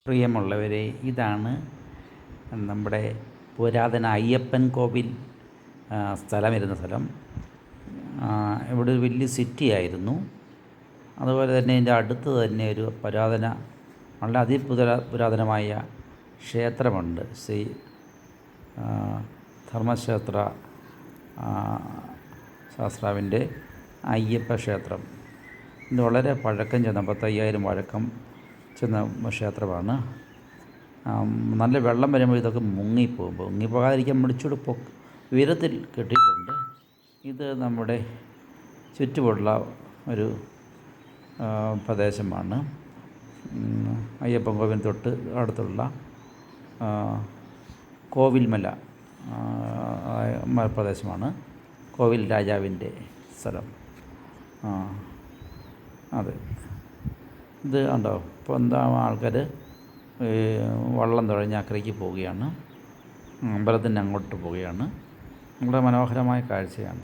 പ്രിയമുള്ളവരെ, ഇതാണ് നമ്മുടെ പുരാതന അയ്യപ്പൻ കോവിൽ സ്ഥലമിരുന്ന സ്ഥലം. ഇവിടെ ഒരു വലിയ സിറ്റിയായിരുന്നു. അതുപോലെ തന്നെ ഇതിൻ്റെ അടുത്ത് തന്നെ ഒരു വളരെ അതിപുരാതനമായ ക്ഷേത്രമുണ്ട്. ശ്രീ ധർമ്മക്ഷേത്ര ശാസ്താവിൻ്റെ അയ്യപ്പ ക്ഷേത്രം. ഇത് വളരെ പഴക്കം ചെന്ന 50,000 പഴക്കം ചെന്ന ക്ഷേത്രമാണ്. നല്ല വെള്ളം വരുമ്പോൾ ഇതൊക്കെ മുങ്ങിപ്പോകാതിരിക്കാൻ മുടിച്ചൂട് ഉയരത്തിൽ കെട്ടിയിട്ടുണ്ട്. ഇത് നമ്മുടെ ചുറ്റുമുള്ള ഒരു പ്രദേശമാണ്. അയ്യപ്പൻ കോവിൽ തൊട്ട് അടുത്തുള്ള കോവിൽമല പ്രദേശമാണ് കോവിൽ രാജാവിൻ്റെ സ്ഥലം. അതെ, ഇത് കണ്ടോ. ഇപ്പോൾ എന്താ, ആൾക്കാർ വള്ളം തുഴഞ്ഞ് അക്കരയ്ക്ക് പോവുകയാണ്, അമ്പലത്തിൻ്റെ അങ്ങോട്ട് പോവുകയാണ്. വളരെ മനോഹരമായ കാഴ്ചയാണ്.